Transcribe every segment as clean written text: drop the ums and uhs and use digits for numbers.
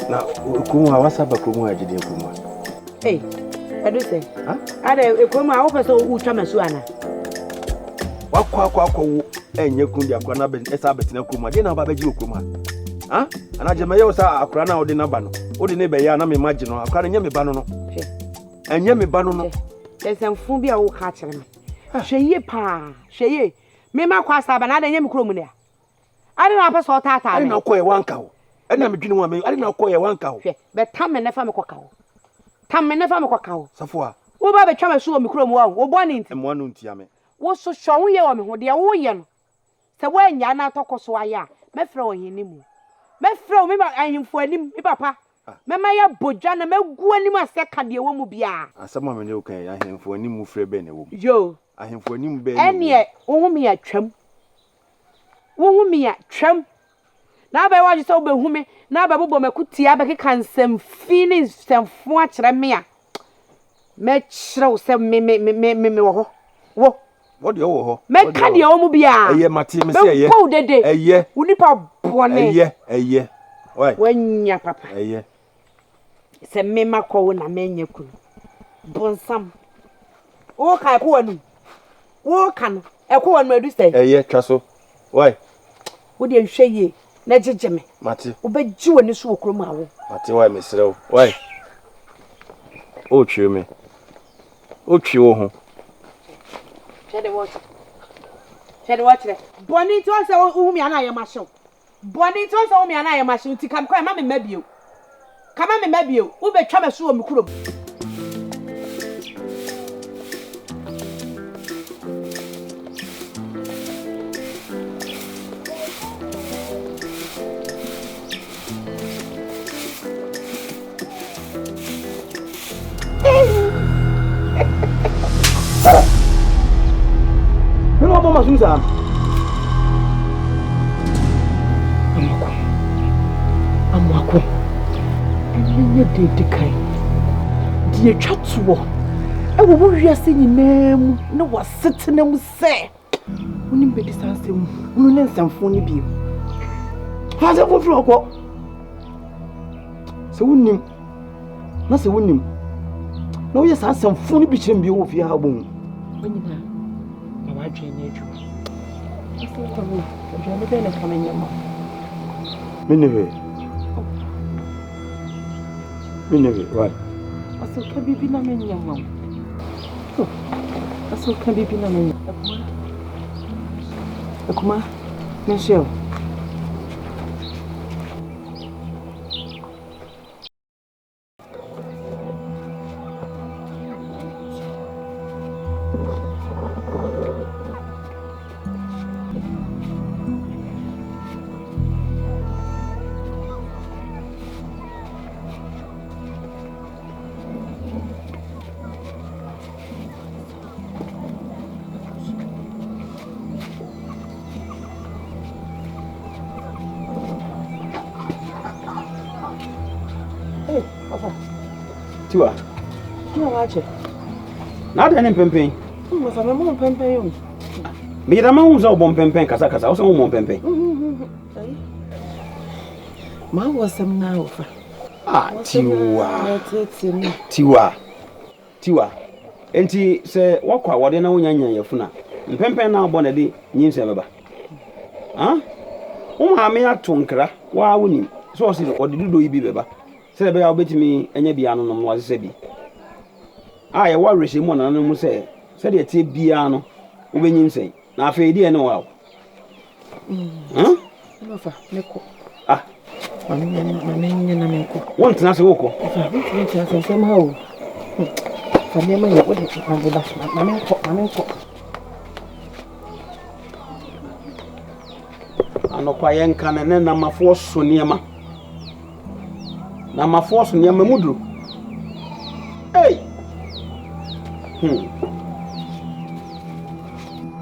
Na kuma wasa ba kuma ajide kuma. Eh, edu say. Ada ekoma wo pese wo twa masu ana. Wakwa enye kundi akwa na be esa betina kuma. De na ba beji okuma. Ana je maye osa akra na odi na ba no. Odi ne be ya na me magi no. Akra nye me ba no no. Enye me ba no no. Esenfu bi a wo ka kire me. Hweye pa, hweye. Me ma kwa asa ba na da nye me kromu ne. Ade na pese o tata. Ade na koye wanka ho. Ade me dwene wa me. Ade na koye wanka ho. Be tam me nefa me koka ho. Tam me nefa me koka ho. Safo wo ba be twa me so o me kromu wa wo boni nti. Emo anu ntia me. Wo so hwo ye wo me ho de wo ye no. Se wo anya na tokoso aya. Me frɛ wo hinimu. Me frɛ wo me ba ahimfo anim, me papa. Me ma ya bodwa na magu anim ase ka de wo mu bia. Asema me ne o kan ahimfo anim frɛ be na wo. Yo. Ahimfo anim be. Ene wo hu me ya twam. Wo hu me ya twam. Na ba wa ji so be hu me, na ba bobo makutia ba keka nsem fini nsemfo a kyerɛ me a. Me kyerɛ wo se me wo ho. Wo What do you ho? Me ka de wo mu bia. Eye mate me se eye. Ko dede. Eye. Unipa bone. Eye. Oi. Wanya papa. Eye. Se me makɔ wo na menye kunu. Bonsam. Wo ka ko wanu. Wo ka no. E ko wanu adu sey. Eye twa so. Oi. Wo de hwɛ ye na gyegye me. Mate. Wo be gyi woni so wo krom awo. Mate why me sere wo. Oi. O twie me. O twie wo ho. Shede watch. Shede watch le. Boni to se wo mi ana ye mahyew. Boni to se wo mi ana ye mahyew ti kam kwa ma me mabio. Kama me mabio. Wo be twa me so wo mi krom. Mama Susan. Amwako. Enye de kai. Die twatwo. E wo wiase nyinam na wasete mu se. Woni bedi sansem. Woni ne nsamfo ni bio. Ha se fo fro ko. Se wonim. Na se wonim. Na wo ye sansamfo ni bi kyerem bio wo fi ha bon. Onyina. Na wadwe na adwu. Ese ko mo. Adwo me be na kamenya mo. Mineve, right? Aso ka bibi na menya mo. Aso ka bibi na menya. Akuma. Michelle. Tiwa. Tiwa wache. Na da ne pempen. Mo fa mo pempen yo. Me da ma hu za obon pempen kasa kasa, wo se mo pempen. Ma wo sam na wo fa. Tiwa. Enti se wakwa wode na wonyanya yafuna. Mpempen na abɔ na de nyinse beba. Wo ma me atonkra wa wonim. So se ode dudo yi bi beba. Se be ya obetimi enya bia no no wa se bi. Ye wa rehye mo na no mu se de tie bia no wo benyinse. Na afa edi ene wa. No fa meko. Mamenye na meko. Won tena se woko. Fa bi tena se sem ha o. Fa me ma ye wo de twango ba. Mamenko. Anokwa yenka ne na mafo so niema. Na mafo so niema mudru. Hey.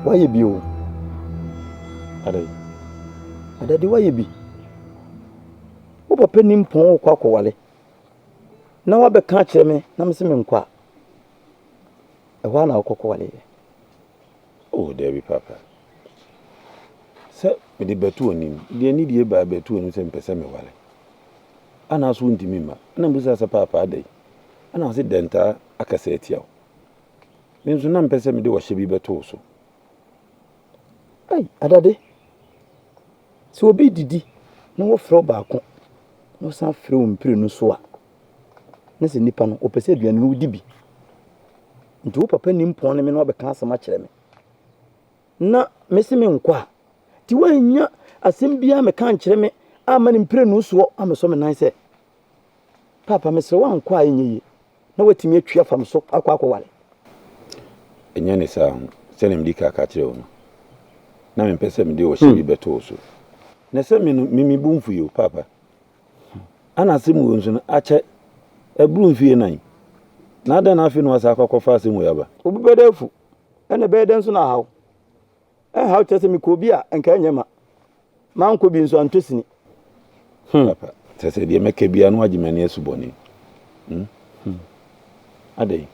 Why you be o? Adadi why you be? Wo papa nim pon kwa kwale. Na wa be ka kire me na me se me nkwa. E wa na kwale. Oh, there be papa. Se me di betu onim. Di ani di ba betu onim se mpese me wale. ana so ntimi ma na mbisa sa papa adai ana se denta akasa etia wo nso na mpese me de wo hye bi beto so ai adade so obi didi na wo fro baako no san fre wo mpire no so a na se nipa no opese aduane no di bi nti wo papa ni mpon ne me no obeka asema kire me na mesi me nkwa ti wanya asem bia me kan kire me ama ne mpire no so ameso me nan se papa mesre wa nkwa enye na watimi atwa fam so akwa wale enya ne sa se ne mdika ka kire wo no na me pese me de wo hye bi beto so na se me no mimi bumfu yo papa ana se mu nso no ache ebru mfie nan na ada na afi no asa akwakofa ase mu yaba obi bedafu ene beden so na hawo hawo tese mi ko bi a enka nyema man ko bi nso antosini papa tese de meke bia no agimani asuboni adai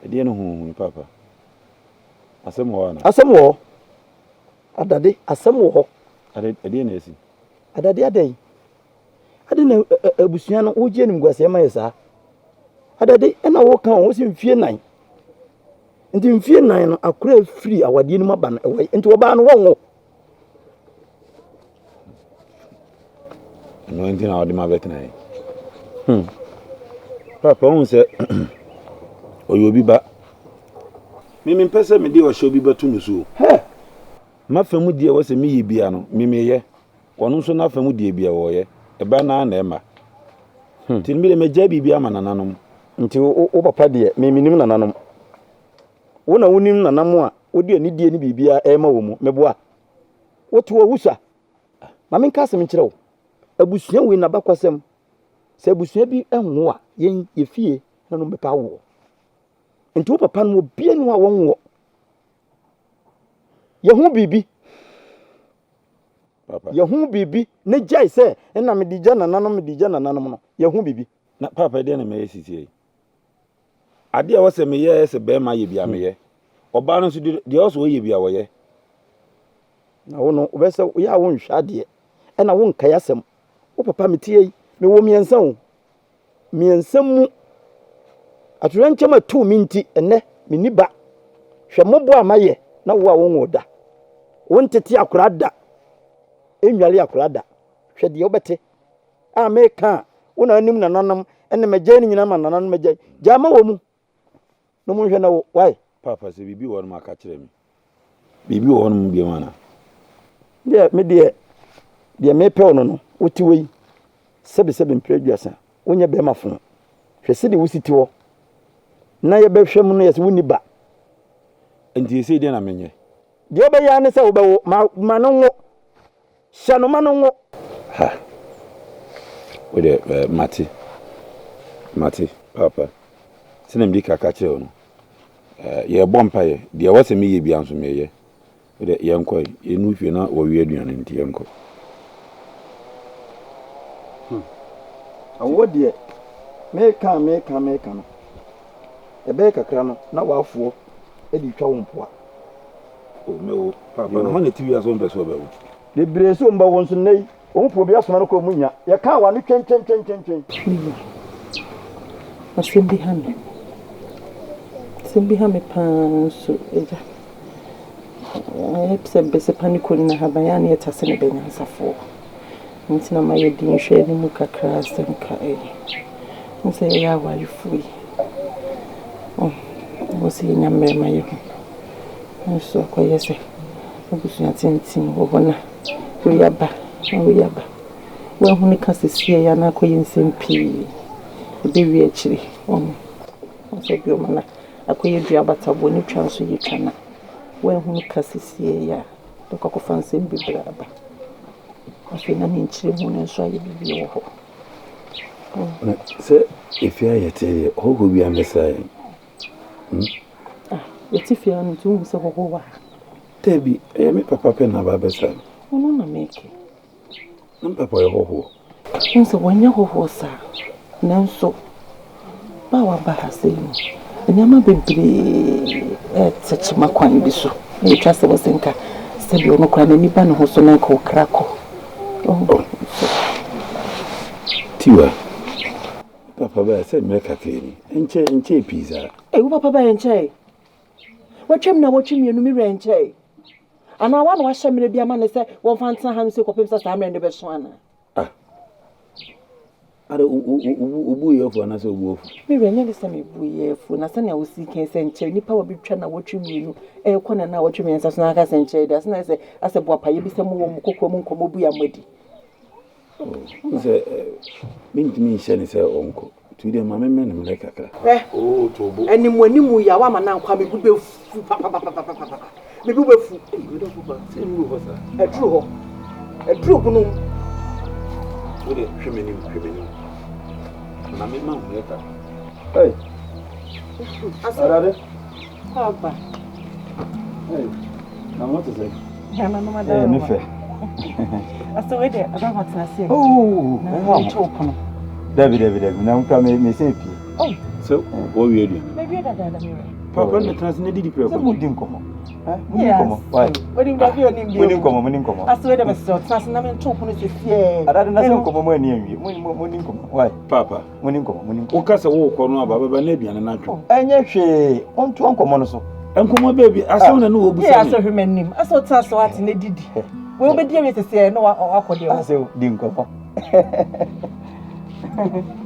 de no hu papa asem wo na asem wo adade asem wo ade na esi adade adai ade na abusua no wogie nim gwase ma yesa adade ena wo kan wo si mfie nan nti mfie nan no akura free awade ni maba no ewe nti wo ba no wonwo no nti na odi ma betina papa on se oyobi ba mimi mpese me de o hye obi batu nusu he mafamu die wo se mi yibia no mimi ye wono nso na famu die bia wo ye eba na na ema nti mi le meja bibia ma nananom nti wo papa de mimi nim nananom wo na wonim nanam a wo de ani die ni bibia ema wo mu meboa wo to wo wusa ma men ka asem kire wo abusua we na bakwasem se abusua bi enwo a yen yefie na no bepa wo nti wo papa no bia ni wa wonwo ye hu bibi papa ye hu bibi ne jai se na me dija nananom no ye hu bibi na papa de na me yesitie ade a wo se me ye se be ma ye bia me ye oba no so de o so ye bia wo ye na wo no obese ya wo nhwa de na wo nka yasem wo papa metie me wo miensa wo miensa mu aturanchama tu minti ene me niba hwe mobo amaye na wo a wo ngoda wo ntete akura da enwale akura da hwe de obete a me ka wo na anim nananam ene megye ni nyina ma nananam megye jama wo mu no mu hwe na wo why papa se bibi wo no maka kire mi bibi wo no mu bia mana de me de me pe ono no woti wei sebe mpreduasa wonya be ma fo hwe se de wositi wo na ye be hwe mu no yesi woni ba nti ese de na menye de obe ya ne se wo be wo ma no wo shano ma no wo ha we de mati papa sinem di kaka kire no ye bompa ye de wo se me ye bia nso me ye we de ye nkoi ye nu hwe na wo wie aduane nti ye nko awo de me ka no ebe kakra no na wafuo edi twa wo mpoa o me o papa no na tiwi aso mpeso be wo de breso mba won so nei wo mpo bi asoma no ko munya ye ka wa no twen Simbi hame panso eja epse bese paniko na habayani etase ne benyansafo ntina ma yedi nhwe ni mu kakra asemka nse ya warifui wosi nyamre ma yehu nso ko yese obusunya tintin wo bona uyaba wa huni kasesie ya na ko yinsempi ebe wi akiri nso bi o mana akoye dua batabo ni twanso yitwana wa huni kasesie ya dokako fansem bibraba afina ni nchire mu nso aye bibi wo na se ifia yetere hoho bi amesa yetifia no tu se hoho wa tebi me papa pe na baba sa ono na meke papa ye hoho nso wanya hoho sa nanso ba wa ba haseni nyama bebre tachima kwan bi so e twase wosenka se bi ono kwa na nipa no ho so na ko krako Tiwa. Papa ba say me kakeni. Enche pizza. Eh, wo papa ba enche. Watwem na watwem yenu mi renche. Ana wa na wa hye me bia ma ne se won fanta ha no se kopem sa sa mre ne be so ana. Ada ubu yefo na se ubu ofu. Mi renye ne se me bu yefo na se na wo si ken se nche nipa wa bitwa na watwem yenu. Kwana na watwem yen sa so na aka se nche da se na se ase bo apaye bi se mo wo mu kokko mu nkomo bu ya madi. Say me shene say onko. Tude ma me nem le kakra. Tobo. Animu ya wa ma na nkwa me bu be fu papa. Me bu be fu. We don't go back. Say no ho sa. Edru kunu. We dey hwemeni. Na me ma ho eta. Hey. Arade. Papa. Hey. Now what is it? Ya na no madam. Me fe. Aso we dey aba hotna se. Oh. Chokono. David. Na nka me say pie. Oh. So, what we do? Maybe that me. Papa na transnet di So preko. mo din komo. Mo komo. Why? Wedding baby onim bi. Mo din komo. Aso we dey me so trans na me chokono se fie. Ada na se komo mo ani anwie. Mo din komo. Why? Papa, Mo din komo. wo kasa wo ko no aba baba na aduane na atwo. Enye hwe. Onto ankomo no so. Enkomo baby, aso na no wo busa. Yeah, aso hwemanim. Aso trans so ati na didi. We obedi we se no akode o. Ase din komo.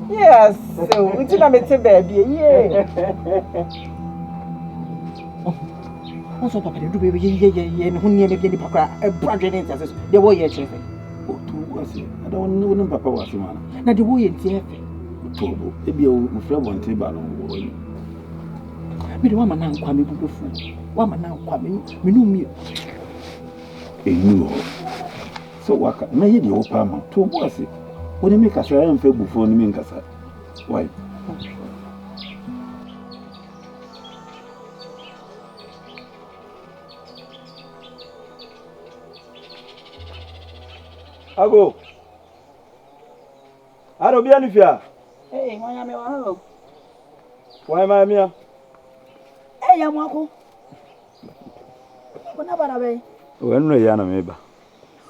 Yes, so we did not meet baby. Yeah. Also, Papa, do baby, yeah, and who near me, Papa, a brother in Texas. The way you're chasing. O tu wase. Ada won no papa wase mana. Now, the way you're here. Tobo. Ebi o mfra bonte ba no wo yi. Me the woman now, Kwame Bufu. Woman now, Kwame, me know me. Enu. So waka na ye de wo pa ma. Tobo wase. Woni me kasa ya mfa bufo ni me nkasa. Why? Ago. Aro bia ni fia. Hey, why am I on? Why ma mia? Hey, I'm Wako. What about a We no ya na meba.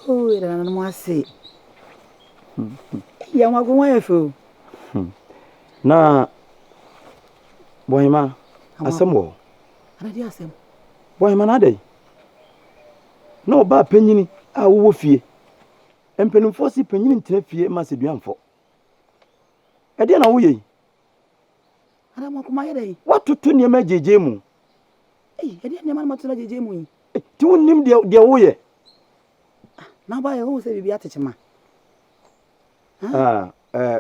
Oh, I don't know what I say. Yeah, I'm going to Na boy ma asem wo. I did ask him. Boy ma na dey. No ba panyini a wo fie. Empenimfo si panyini ntena fie ma se duanfo. E de na wo yi. Ada mo kuma yede. Watoto ne ma jeje mu. Eh, e de ne ma matula jeje mu yi. Ti wonnim de wo ye. Na ba ye wo se bibia techema.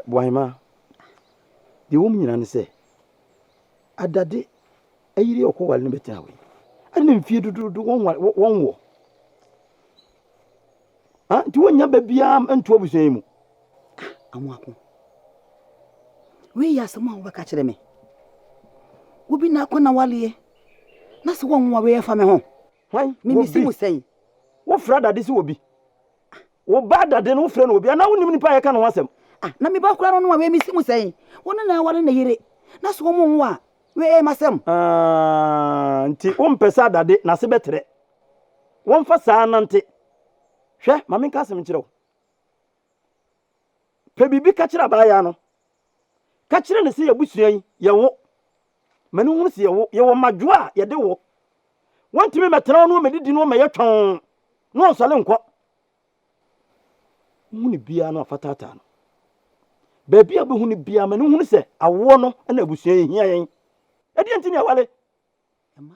Boy ma. Di wo nyina ne se. Adade ayiri okowale ne betia we. Ade ne mfie dudu won wo. Ti wonya ba bia nto abusan mu. Amwako. We ya sama wo ka kire me. Wo bi na kona wale. Na se won wo we fa me ho. Hwan? Mimi si mu sei. Wo fra dade si obi. Wo ba dade no fra no obi. Na wonim nipa ye ka no wasem. Na me ba kura no we mi si mu sei. Wona na wale na yire. Na se wo mo wo a we masem. Nti wo mpesa dade na se betre. Wo mfa saa nante. Hwe ma me ka sem kire wo. Pe bibi ka kire ba ya no. Ka kire ne se yabusuan ye wo. Manu hu se ye wo, ye wo madwo a ye de wo. Wantimi metra no medidi no me ye twon. No sole nkọ. Huni bia no afatata no. Baby abe huni bia manu hu se awo no na abusuan hia yen. Edi ntini awale. Ema.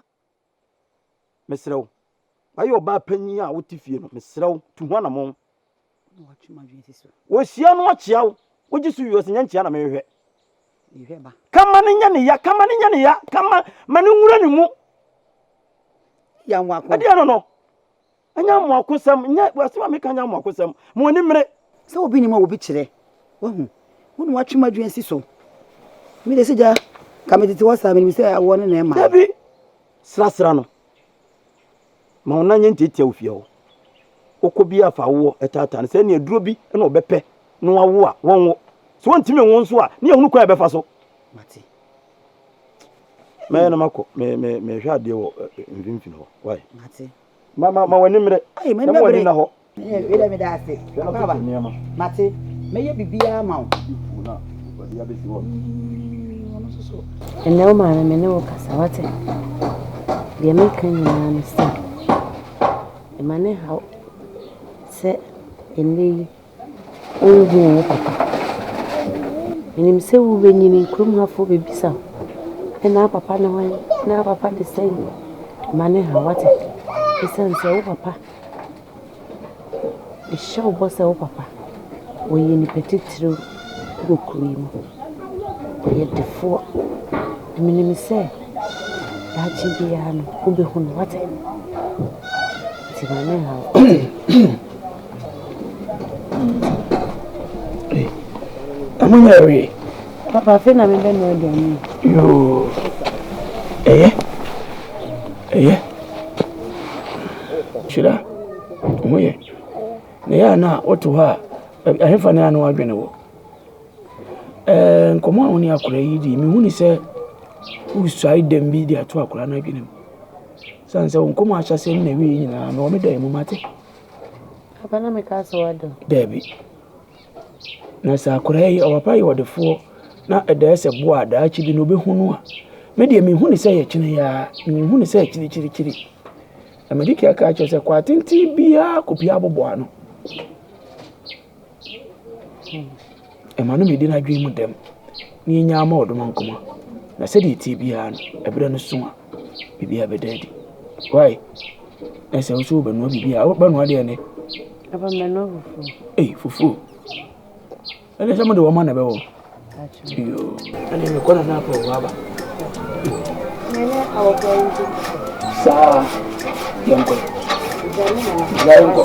Mesrew. Ayo oba panyi a wotifie no mesrew tu ho na mo. No watchuma dwesi so. Wo hia no akyia wo. Wo gisu wi osi nyankyia na mehwe. Ihwe ba. Kama ne nya ne ya, kama manu nwura ne mu. Ya nwako. Ade no. Anya mo akosam, nya wasema me kanya mo akosam. Mo ni mre. Se obi ni ma obi kire. Wo hu. Wonu watchuma dwesi so. Mi de seja kametiti wasa mi se awo ne na ema. Dabi. Srasra no. Ma ona nya ntitia ofia wo. Okobi afa wo etata se ne aduro bi na obepe no wawo a wonwo. So ntimi won so a ne ehunu kwa ebefa so. Mati. Me na mako me hwa de wo mfimfini ho. Why? Mati. Ma wani mre. Ai me na wani na ho. We da me da ase. Baba. Mati. mɛyɛ biribiara ma wo ɛnɛ wo maame me ne wo kasa wate deɛ meka nyinaa no sɛ ɛma ne haw sɛ ɛnnɛ yi wonhu wo papa menim sɛ wobɛnyini kurom hafoɔ bɛbisa wo ɛna papa ne hɔ na papa de sɛ ma ne haw wate ɛsiane sɛ wo papa ɛhyɛ wo bɔ sɛ wo papa wɔyɛ nnipa titiriw wɔ kuro yi mu wɔyɛ defoɔ menim sɛ daakye biara no wobɛhu no wate nti ma ne haw amonya we papa afei na mebɛ no aduane yo ɛyɛ hyira moyɛ na yɛ na woto hɔ a ahemfa ne a na wadwene wɔ nkɔmmɔ a wo ne akora yi di mehu ne sɛ wosuae dam bi de ato akora no adwene mu sane sɛ wo nkɔmmɔ ahyɛ sɛm na wie nyinaa na wɔmeda mu mate papa na meka sɛ wadɔ daabi na sɛ akora yi ɔpapa yɛ ɔdefoɔ na ɛdaɛ sɛ boa a daakye bi na ɔbɛhu no a medeɛ mehu ne sɛ yɛkyene yɛa mehu ne sɛ kyirikyirikyiri na mede ka kyerɛ sɛ kɔ atenten biara kɔpia abobɔa no ɛma no medi no adwene mu dɛm na yɛnya ama ɔdoma nkɔma na sɛdeɛ ɛtie biara no ɛberɛ no so a biribiara bɛda adi wae na sɛ wo so wobɛnoa biribiara wobɛnoa deɛ ne papa mmɛno fufuo fufuo ɛne sɛ mode wɔma na bɛwɔ ɛne mekɔna no apɛ wɔ aba saa yɛnkɔ yɛnkɔ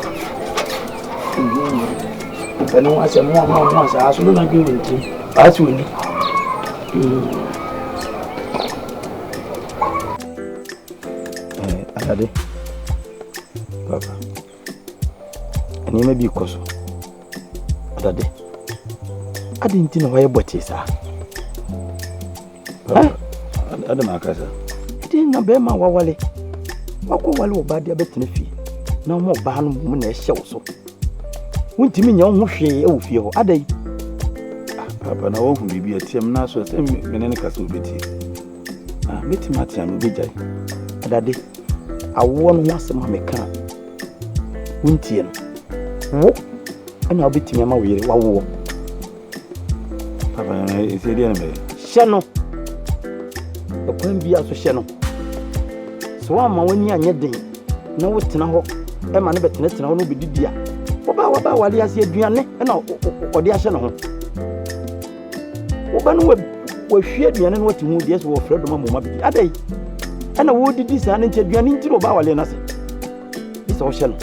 ɛno asɛ mmoa saa so no na dwe wɔ ntim aase wɔ ni Adade papa nneɛma bi kɔ so Adade ade nti na wɔyɛ bɔte saa papa adam akasa ɛde na bɛrima wawale wakɔ wale ɔbaa de abɛtena fie na ɔmo ɔbaa no mu na ɛhyɛ wo so wontimi nya wo ho hwee ɛwɔ fie hɔ adai papa na wohu biribi atiam na so sɛ mene ne kasa obɛtie mɛtumi atea no obɛgyae Adade awoɔ no ho asɛm a meka wontie no wo ɛna wobɛtumi ama wo yere wawoɔ papa ɛsɛ deɛ no bɛyɛ hyɛ no ɛkwan bia so hyɛ no sɛ woama w'ani anyɛ den na wotena hɔ ɛma no bɛtenatena hɔ no wobɛdidi a wobaa wale ase aduane ɛna ɔde ahyɛ no ho woba no wahwie aduane no wate ho deɛ sɛ wɔfrɛ dɔma mmoma bidi adai ɛna wɔdidi saa no nti aduane nti na ɔbaa wale no ase bi sɛ wohyɛ no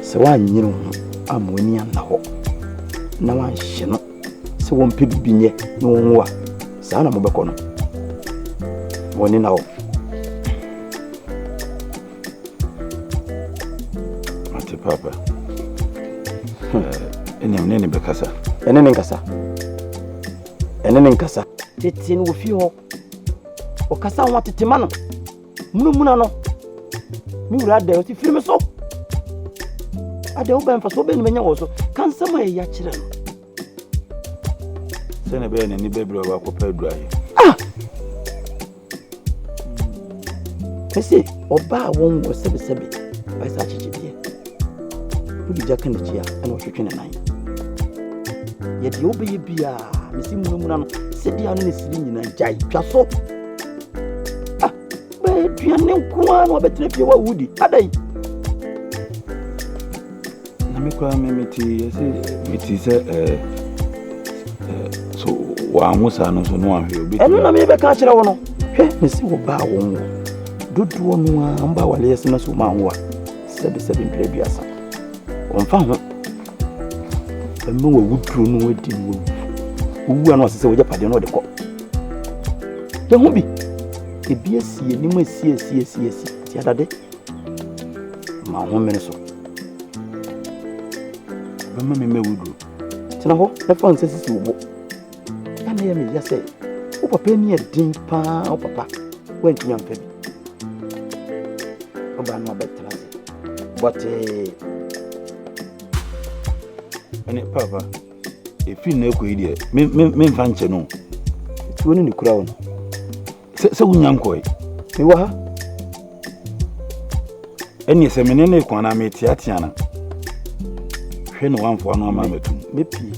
sɛ woanyere ho ama w'ani anna hɔ na wanhyɛ no sɛ wɔmpɛ bibi nyɛ na wɔnwo a saa na mobɛkɔ no wɔne na hɔ ate papa ɛnea ne bɛkasa ɛne ne nkasa tete no wɔ fie hɔ ɔkasa ho atetema no munumuna no me wura ada ɔti firi me so ada wobɛmfa so wobɛni bɛnya wɔ so ka nsɛm a ɛyɛ akyerɛ no sɛne bɛyɛ n'ani bɛbrɛ wakɔpɛ adurayɛ mɛse ɔbaa wɔn wɔ sɛbesɛbe ɛsɛ akyekyedeɛ wode gya ka n'akyi a ɛna ɔhwetwe ne nan yɛdeɛ wobɛyɛ biaa mesi munumuna no sɛdeɛ ano ne siri nyinaa gyae twa so bɛaduane nko a na wɔbɛtena fie wawudi adai na mekora meti sɛ so wɔanwo saa no so no wahwɛ obi ɛno na mebɛka akyerɛ wo no hwɛ mesi wɔbaa wɔn wɔ dodoɔ no a mba waleyɛ sɛ no so ma ho a sɛbesɛbe mpira aduasa ɔmfa ho ɛma wawuduro no wadi no wowu a no ɔsɛ sɛ wogya padeɛ no ɔde kɔ yɛho bi ebi asie anim asie ti Adade ma ho mene so bɛma me mɛwuduro tena hɔ na fa nsɛ sisi wo bo ɛna yɛ meya sɛ wo papa ani ɛden paa wo papa woantumi amfa bi woba no abɛtena ase bɔtee Ene papa. Efi na ekɔ yi de. Me mfa nche no. Ti woni ni kura wo no. Se wunyam kɔ yi. Me wa ha. Ene se mene na ekɔ na me tiatia na. Hwe no wanfo no ama metum. Me pie.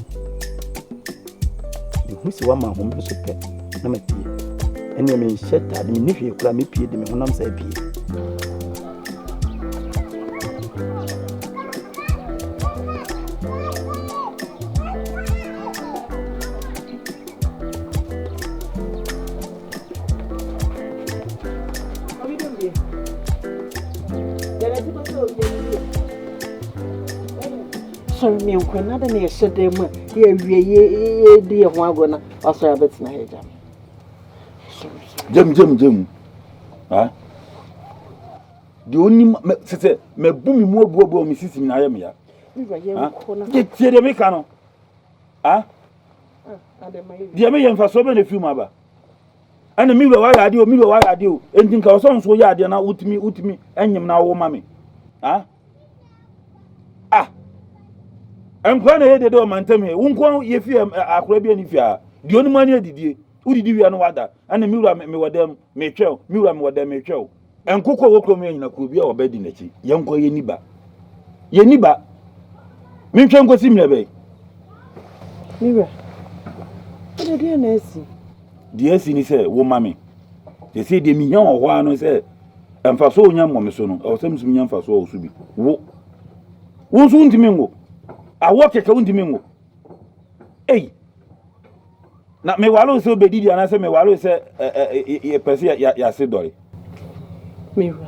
Hu si wa ma ho me so pɛ na me pie. Ene me nhyɛ tade me ni hwe kura me pie de me honam sa pie. Sorry, me uncle, not any yesterday. Ye, dear Wagona, also a bit na head. Jem. Ah? The only say me boom mo bo mi sisi na ya me ya. Get tie me ka no. Ah? Dia me yemfa so be na fi mu aba. Ana mi we wa ya de o, entin ka so nso ya de na utimi enyim na wo ma me. Ah? Enkwa na yede do mantem he wonko ye fi akora bi ani fi a de onima ne adidie udidi wi anu wada ana miwura me wadam me twel miwura me wadam me twel enkoko wo krom anyina ko bi a obedi nachi yenko ye niba me twen ko si mrebe miwura ede de na esi de esi ni se wo mame de se de mi nya wo anu se emfa so onya mo me so no o se msum nya mfa so o su bi wo so ntimi ngo awo keke undimi ngo na me walo so bedidi ana se me walo se e pese ya se dori miwa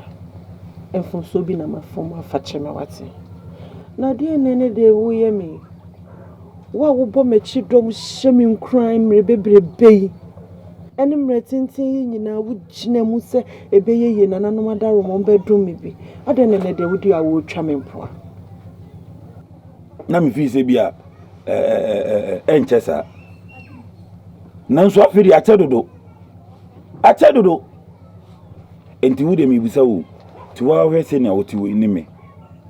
enfo so bi na mafom afache me wate na de nene de wo ye me wa wo bo mechi dom hyemi nkran mre bebrebe ene mre tintin nyina wo gina mu se ebeye ye nananom adaro mo bedum me bi ade nene de wo di awo twa me mpoa na mi fi se bia enchesa nanso afiri achedodo enti wo de mi bisa wo ti wa hwe se ne awoti wo ni me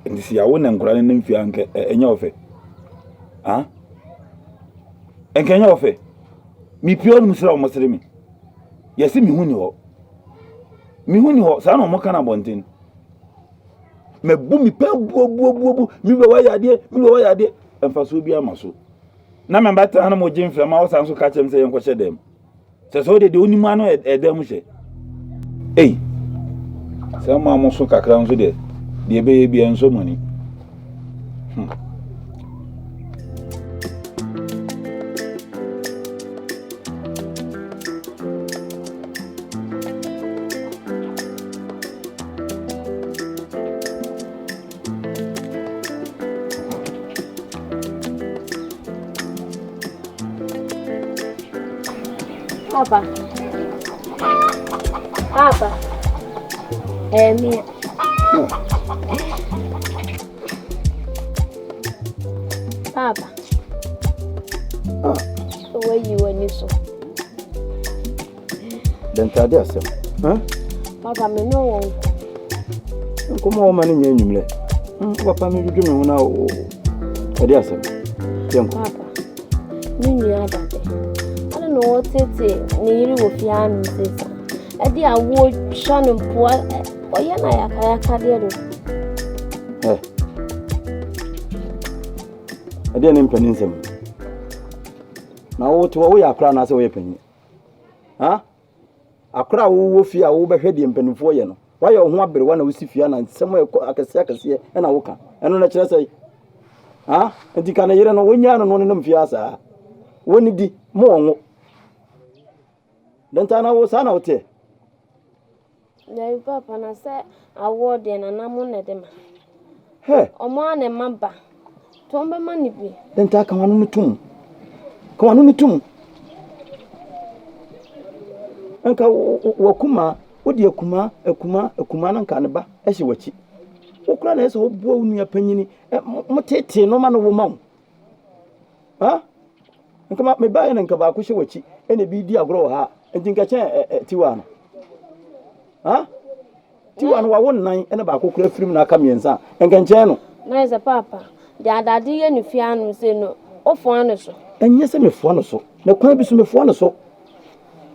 enti si yawo na nkura ne mfi anke enya ofe ah enke enya ofe mi pio no musira o musire mi yesi mi huni ho sa no mo kana bonten me bu mi pe bu mi we wa yade emfa so bi amaso na me bata na mo jimfra ma wo san so ka chem se yen ko hye dem se so de onimu anu edem hye se ma mo so kakra nso de ebe bi enso moni Papa. Me. Papa. Where you when you so? Then tadi asem. Papa, me no one. Como o mani nyumle. Papa me dudu me hona o. Tadi asem. Papa. Nini adade. No tete ni yiri wo fianu tete edi awo shanu mpoa oya na yakaya de do edi ne mpani nsem na wo to wo ya akra na se wo yapani akra wo fi a wo behwe de mpanifo ye no wa ya ho abere wa na wo si fia na nsem akase na wo ka eno na kire sei enti kana yire no wonya no ne mfia sa woni di mo wonwo Dentana wo sana wote. Na papa na se award na namu na dem. Omo ane maba. Tombe mani bi. Denta ka wanu nutum. Ka wanu nutum. Anka wakuma, odi akuma na nka ne ba ehye wachi. Okura na ese obo unu apanyini. Motete no ma no wo mawo. Nka me ba ene nka ba ko hye wachi. Ene bi di agro ha. Ejinka che tiwa no. Tiwa no wa won nan ene ba kokura firim na aka miensa. Enka nche no. Na is a papa. Ya dade ye ni fia no se no. Ofo anu so. Enye se mefoa no so. Na kwan bi so mefoa no so.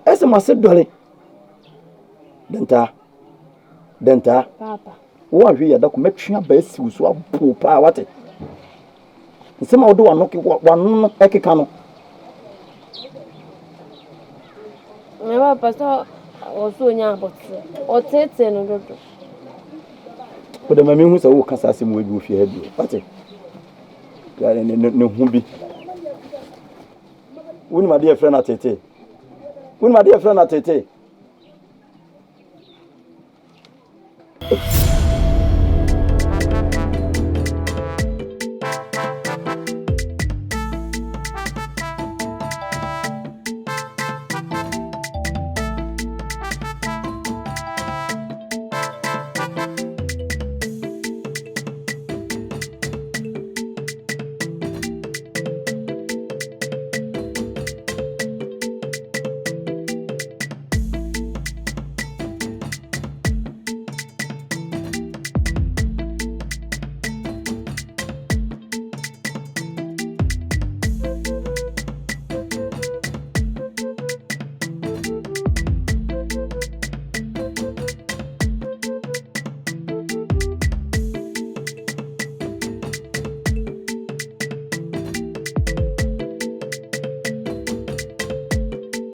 Ese ma se dole. Denta. Papa. Wo ahwe ya da ko metwe aba asiw so apo pa wate. Nse ma wo do wano no ekeka no. Me papa so oso nya abotre. O tete no dodo. Ko de ma me hu se wo kasa asem wo bi wo fie ha bi. Wate. Ya ne hu bi. Woni ma de friend atete. Woni ma de friend atete.